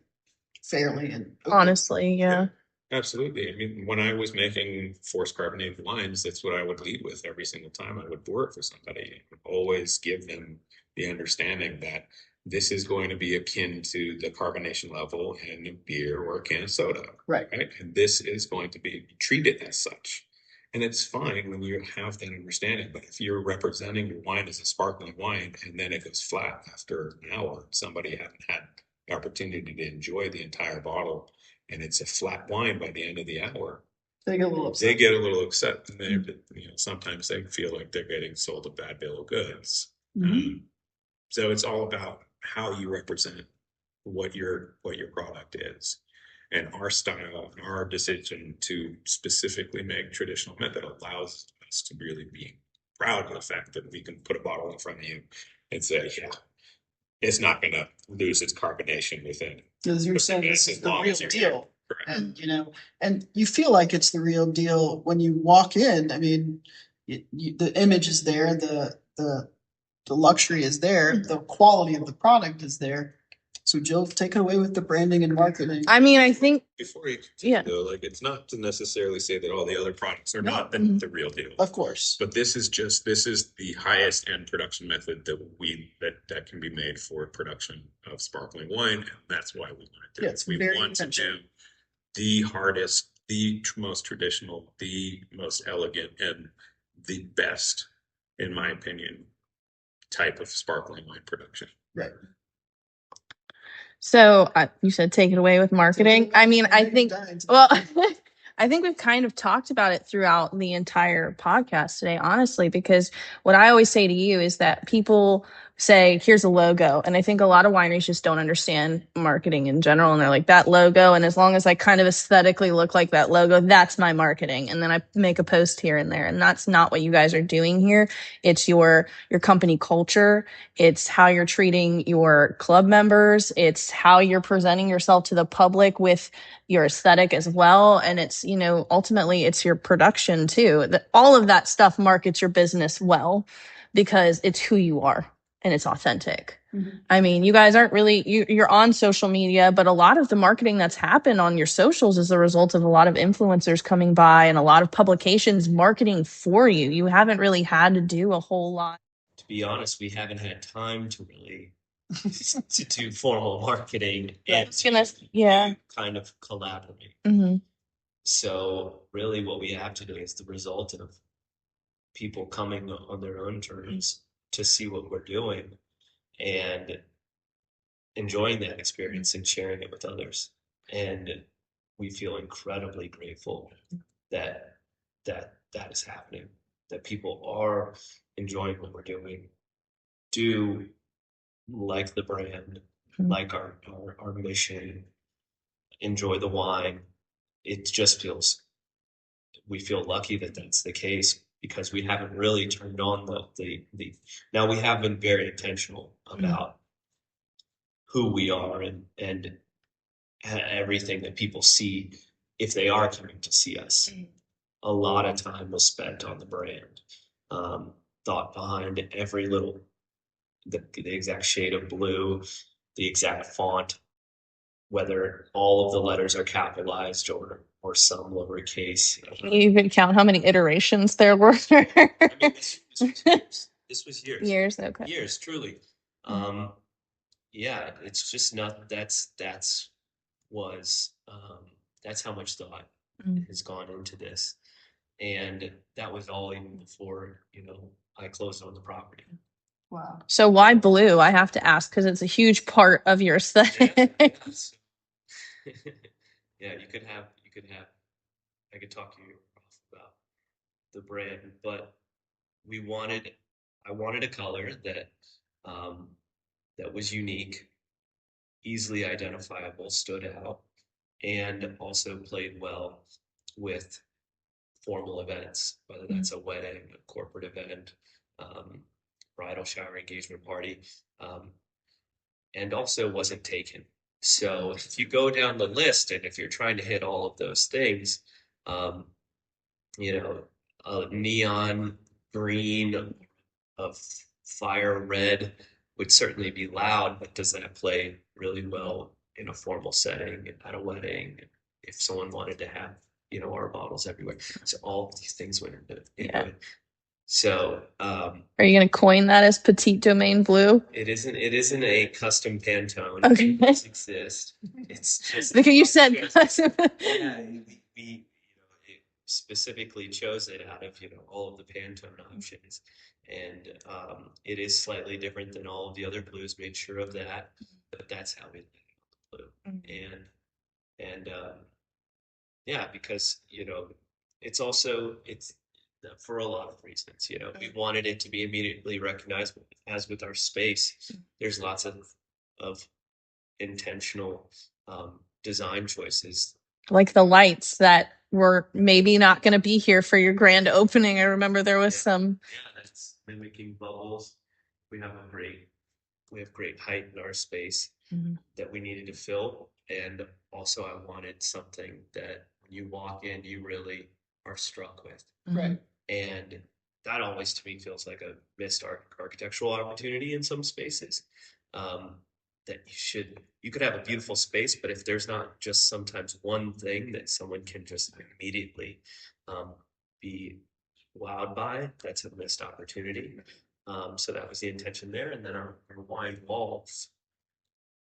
fairly and honestly, yeah. Absolutely. When I was making forced carbonated wines, that's what I would lead with every single time I would pour it for somebody. I would always give them the understanding that this is going to be akin to the carbonation level in a beer or a can of soda. Right. And this is going to be treated as such. And it's fine when you have that understanding. But if you're representing your wine as a sparkling wine and then it goes flat after an hour, somebody hasn't had the opportunity to enjoy the entire bottle, and it's a flat wine by the end of the hour, they get a little upset. And sometimes they feel like they're getting sold a bad bill of goods. Mm-hmm. So it's all about how you represent what your product is. And our style and our decision to specifically make traditional method allows us to really be proud of the fact that we can put a bottle in front of you and say, yeah, it's not going to lose its carbonation within. Because you're saying this is the real deal. And, and you feel like it's the real deal when you walk in. The image is there, the luxury is there, the quality of the product is there. So Jill, take it away with the branding and marketing. I think before you continue, though, it's not to necessarily say that all the other products are not the real deal. Of course. But this is the highest end production method that can be made for production of sparkling wine, and that's why we want to do it. We want to do the hardest, the most traditional, the most elegant, and the best, in my opinion, type of sparkling wine production. Right. So you said take it away with marketing. I think, well, I think we've kind of talked about it throughout the entire podcast today, honestly, because what I always say to you is that people say, here's a logo. And I think a lot of wineries just don't understand marketing in general. And they're like, that logo. And as long as I kind of aesthetically look like that logo, that's my marketing. And then I make a post here and there. And that's not what you guys are doing here. It's your company culture. It's how you're treating your club members. It's how you're presenting yourself to the public with your aesthetic as well. And it's, ultimately it's your production too. All of that stuff markets your business well because it's who you are. And it's authentic. Mm-hmm. You guys aren't really, you're on social media, but a lot of the marketing that's happened on your socials is a result of a lot of influencers coming by and a lot of publications marketing for you. You haven't really had to do a whole lot. To be honest, we haven't had time to really to do formal marketing and kind of collaborate. Mm-hmm. So really what we have to do is the result of people coming on their own terms to see what we're doing and enjoying that experience and sharing it with others. And we feel incredibly grateful that that is happening, that people are enjoying what we're doing, do like the brand, like our mission, enjoy the wine. It just feels, we feel lucky that that's the case, because we haven't really turned on the now we have been very intentional about who we are and everything that people see if they are coming to see us. A lot of time was spent on the brand, thought behind every little, the exact shade of blue, the exact font, whether all of the letters are capitalized or some lowercase. Can you even count how many iterations there were? I mean, this was years. This was years. Years, okay. Years, truly. Yeah, it's just not. That's how much thought has gone into this, and that was all even before I closed on the property. Wow. So why blue? I have to ask because it's a huge part of your aesthetic. Yeah, you could have. I could talk to you about the brand, but I wanted a color that was unique, easily identifiable, stood out, and also played well with formal events, whether that's a wedding, a corporate event, bridal shower, engagement party, and also wasn't taken. So if you go down the list and if you're trying to hit all of those things, a neon green, a fire red would certainly be loud, but does that play really well in a formal setting, at a wedding, if someone wanted to have, our bottles everywhere? So all of these things went into it. So, are you going to coin that as Petite Domaine blue? It isn't a custom Pantone. Okay. It does exist. It's just because you said custom. Yeah, we it specifically chose it out of all of the Pantone options, and it is slightly different than all of the other blues. Made sure of that, but that's how we did the blue. And yeah, because it's also it's for a lot of reasons. We wanted it to be immediately recognizable, as with our space. There's lots of intentional design choices, like the lights that were maybe not going to be here for your grand opening. I remember there was some. Yeah, that's mimicking bubbles. We have great height in our space that we needed to fill, and also I wanted something that when you walk in, you really are struck with. Right. And that always, to me, feels like a missed architectural opportunity in some spaces. That you could have a beautiful space, but if there's not just sometimes one thing that someone can just immediately be wowed by, that's a missed opportunity. So that was the intention there. And then our wine walls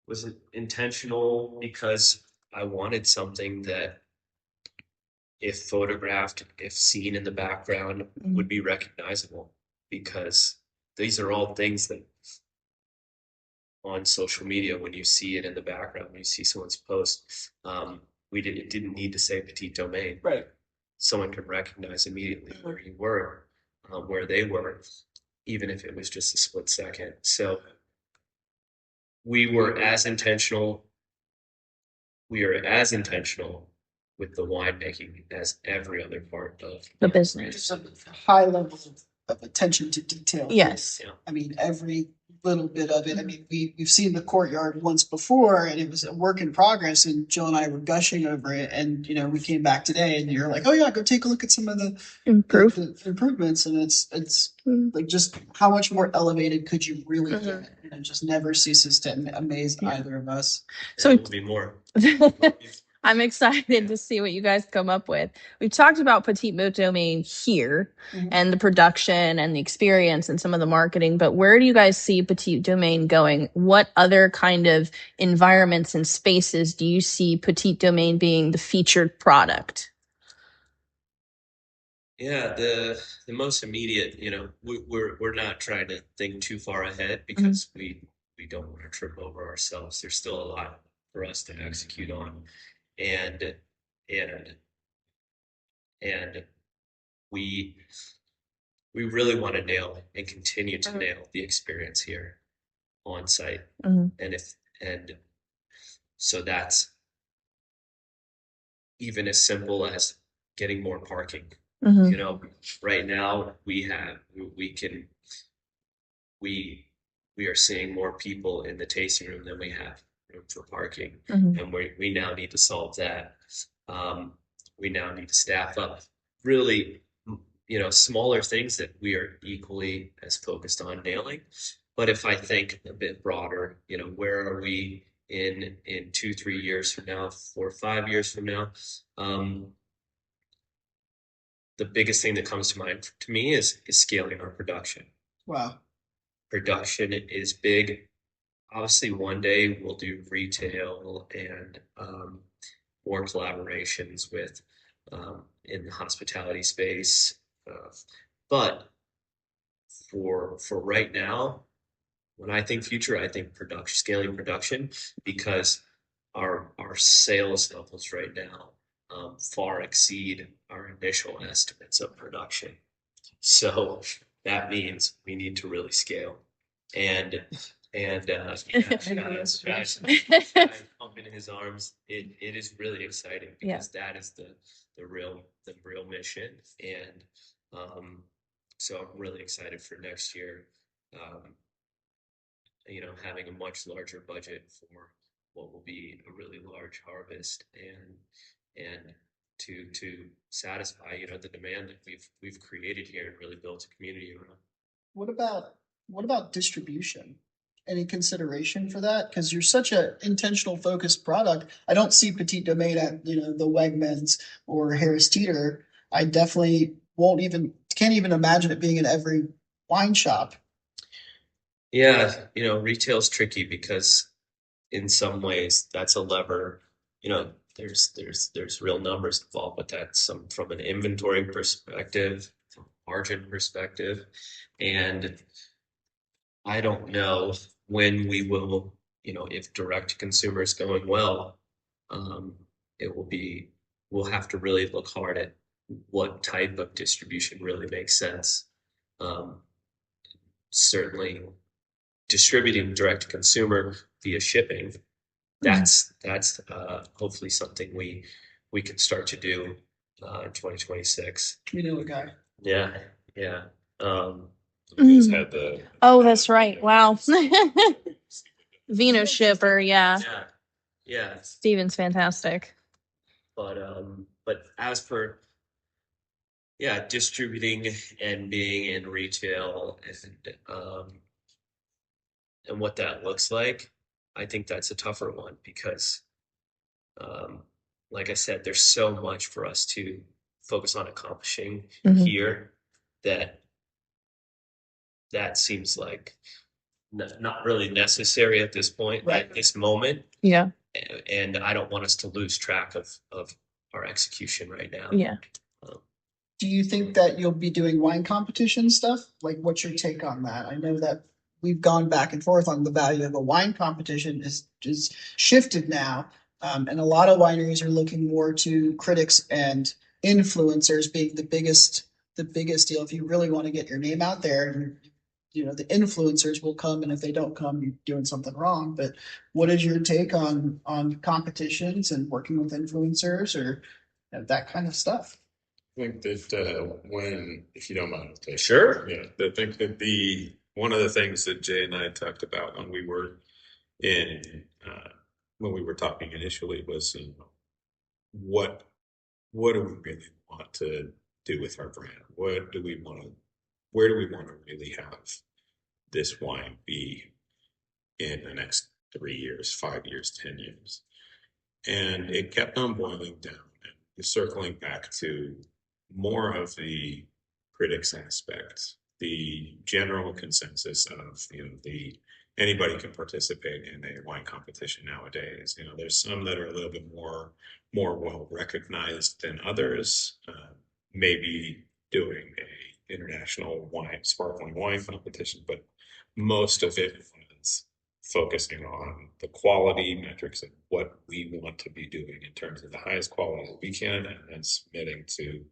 was intentional because I wanted something that, if photographed, if seen in the background, would be recognizable, because these are all things that on social media, when you see it in the background, when you see someone's post, it didn't need to say Petite Domaine. Right. Someone could recognize immediately where you were, where they were, even if it was just a split second. So we are as intentional with the winemaking as every other part of the business. Just a high level of attention to detail. Yes. Yeah. I mean, every little bit of it. I mean, we've seen the courtyard once before, and it was a work in progress, and Jill and I were gushing over it. And we came back today, and you're like, "Oh yeah, go take a look at some of the improvements." And it's like, just how much more elevated could you really get? And it just never ceases to amaze either of us. So it will be more. I'm excited to see what you guys come up with. We've talked about Petite Domaine here and the production and the experience and some of the marketing, but where do you guys see Petite Domaine going? What other kind of environments and spaces do you see Petite Domaine being the featured product? Yeah, the most immediate, we're not trying to think too far ahead because we don't want to trip over ourselves. There's still a lot for us to execute on, and and and we we really want to nail and continue to nail the experience here on site, Mhm. and so that's even as simple as getting more parking. Mhm. Right now we can we are seeing more people in the tasting room than we have room for parking, Mhm. and we now need to solve that. Um, we now need to staff up. Really, smaller things that we are equally as focused on nailing. But if I think a bit broader, where are we in 2, 3 years from now, 4, 5 years from now? The biggest thing that comes to mind to me is scaling our production. Wow. Production is big. Obviously, one day we'll do retail and more collaborations with in the hospitality space. Uh, but for right now, when I think future, I think production, scaling production, because our sales levels right now far exceed our initial estimates of production. So that means we need to really scale. And guys pumping his arms. It is really exciting Yeah. because that is the real mission. And so I'm really excited for next year. Um, having a much larger budget for what will be a really large harvest, and to satisfy the demand that we've created here and really built a community around. What about what about distribution? Any consideration for that? Because you're such a intentional focused product. I don't see Petite Domaine at the Wegmans or Harris Teeter. I definitely won't even can't even imagine it being in every wine shop. Yeah, retail's tricky because in some ways that's a lever. There's real numbers involved with that, some from an inventory perspective, from a margin perspective, and I don't know when we will, if direct to consumer is going well, um, it will be, we'll have to really look hard at what type of distribution really makes sense. Um, Certainly distributing direct to consumer via shipping, that's hopefully something we can start to do in 2026. We know a guy. Yeah, yeah. You guys had the Oh, that's right. Wow. Vino shipper, yeah. Yeah, yeah. Steven's fantastic. But as for distributing and being in retail and what that looks like, I think that's a tougher one because um, like I said, there's so much for us to focus on accomplishing Mhm. here that seems like not really necessary at this point, Right. at this moment. Yeah. And I don't want us to lose track of our execution right now. Yeah. Do you think that you'll be doing wine competition stuff? Like, what's your take on that? I know that we've gone back and forth on the value of a wine competition is shifted now, and a lot of wineries are looking more to critics and influencers being the biggest deal. If you really want to get your name out there, and the influencers will come, and if they don't come, you're doing something wrong. But what is your take on competitions and working with influencers or that kind of stuff? I think that when, if you don't mind, I'll take it. Sure. Yeah, I think that one of the things that Jay and I talked about in when we were talking initially was what do we really want to do with our brand? What do we want to? Where do we want to really have this wine be in the next 3 years, 5 years, 10 years? And it kept on boiling down and circling back to more of the critics aspect, the general consensus of, the anybody can participate in a wine competition nowadays. There's some that are a little bit more well recognized than others. Maybe doing a international sparkling wine competition, but most of it was focusing on the quality metrics of what we want to be doing in terms of the highest quality that we can, and then submitting to,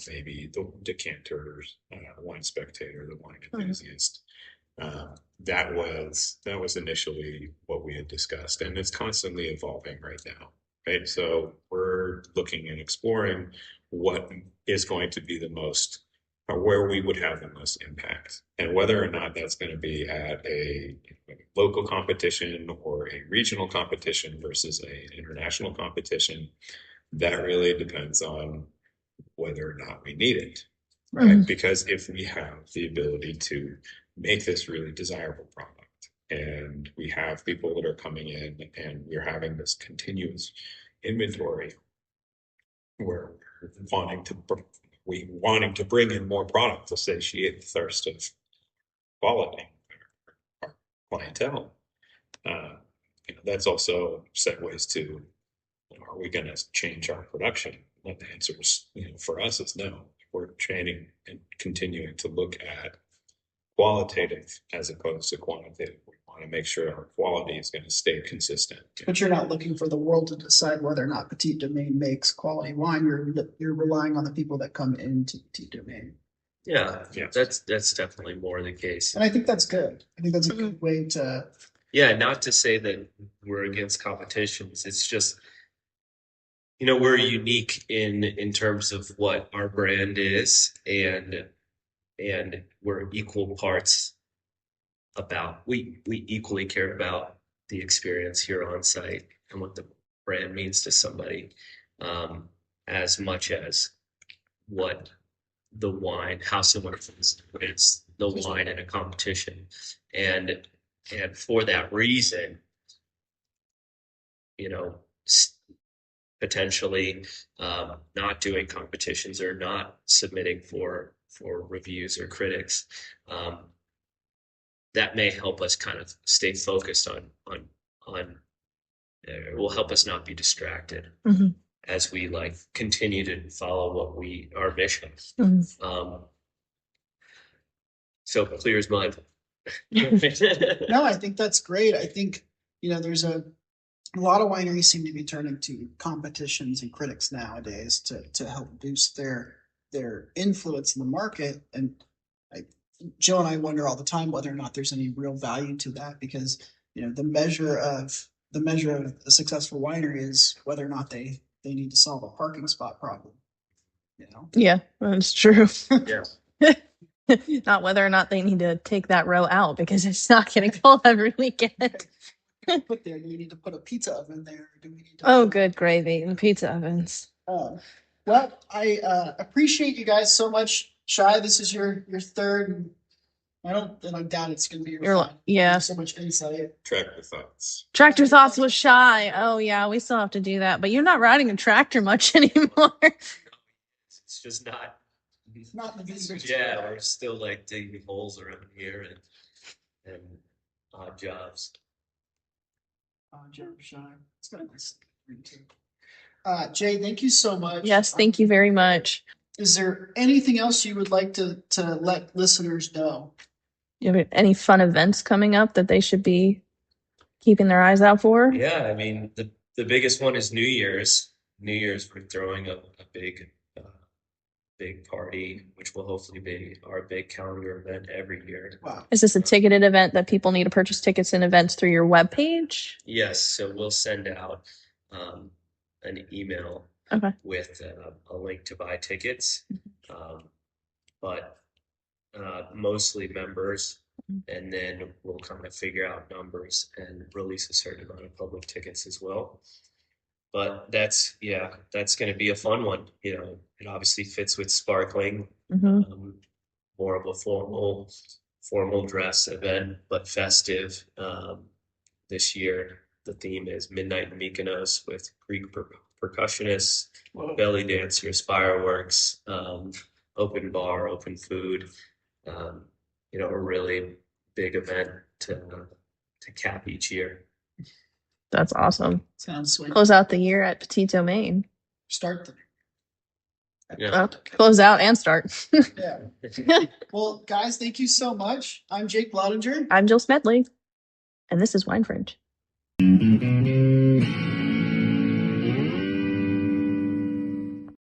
maybe the decanters, wine spectator, the wine enthusiast. That was initially what we had discussed, and it's constantly evolving right now. Right. So we're looking and exploring what is going to be the most, or where we would have the most impact, and whether or not that's going to be at a local competition or a regional competition versus an international competition. That really depends on whether or not we need it. Right. Because if we have the ability to make this really desirable product, and we have people that are coming in, and we're having this continuous inventory where we're wanting to bring in more product to satiate the thirst of quality, our clientele. That's also segues to, are we going to change our production? And the answer is, for us, is no. We're training and continuing to look at qualitative as opposed to quantitative. We want to make sure our quality is going to stay consistent. But you're not looking for the world to decide whether or not Petite Domaine makes quality wine. You're relying on the people that come into Petite Domaine. Yeah, that's definitely more the case. And I think that's good. I think that's a good way to. Yeah, not to say that we're against competitions. It's just, we're unique in terms of what our brand is, and we're equal parts about, we equally care about the experience here on site and what the brand means to somebody, as much as what the wine, how someone is the wine in a competition. And for that reason, potentially not doing competitions or not submitting for reviews or critics, that may help us kind of stay focused on will help us not be distracted as we continue to follow our mission. So clear as mud. No, I think that's great. I think, there's a lot of wineries seem to be turning to competitions and critics nowadays to help boost their influence in the market. And Jill and I wonder all the time whether or not there's any real value to that, because the measure of a successful winery is whether or not they need to solve a parking spot problem. Yeah, that's true. Yeah. Not whether or not they need to take that row out because it's not getting full every weekend. Do we need to put a pizza oven there? Do we need to Oh, good gravy and pizza ovens. Well, I appreciate you guys so much. Shai, this is your third. I doubt it's going to be your final. Yeah. So much insight. Tractor thoughts with Shai. Oh yeah, we still have to do that. But you're not riding a tractor much anymore. It's just not. It's not the business. Yeah, we're still digging holes around here and odd jobs. Shai. It's got a nice ring too. Jay, thank you so much. Yes, thank you very much. Is there anything else you would like to let listeners know? You have any fun events coming up that they should be keeping their eyes out for? Yeah, I mean, the biggest one is New Year's. New Year's, we're throwing a big party, which will hopefully be our big calendar event every year. Wow. Is this a ticketed event that people need to purchase tickets and events through your webpage? Yes, so we'll send out an email with a link to buy tickets, but mostly members, and then we'll kind of figure out numbers and release a certain amount of public tickets as well. But that's going to be a fun one. It obviously fits with sparkling, more of a formal dress event, but festive. This year, the theme is Midnight in Mykonos with Greek percussionists, belly dancers, fireworks, open bar, open food. A really big event to cap each year. That's awesome. Sounds sweet. Close out the year at Petite Domaine. Start Yeah. Close out and start. Yeah. Well, guys, thank you so much. I'm Jake Blottinger. I'm Jill Smedley, and this is Wine Fringe.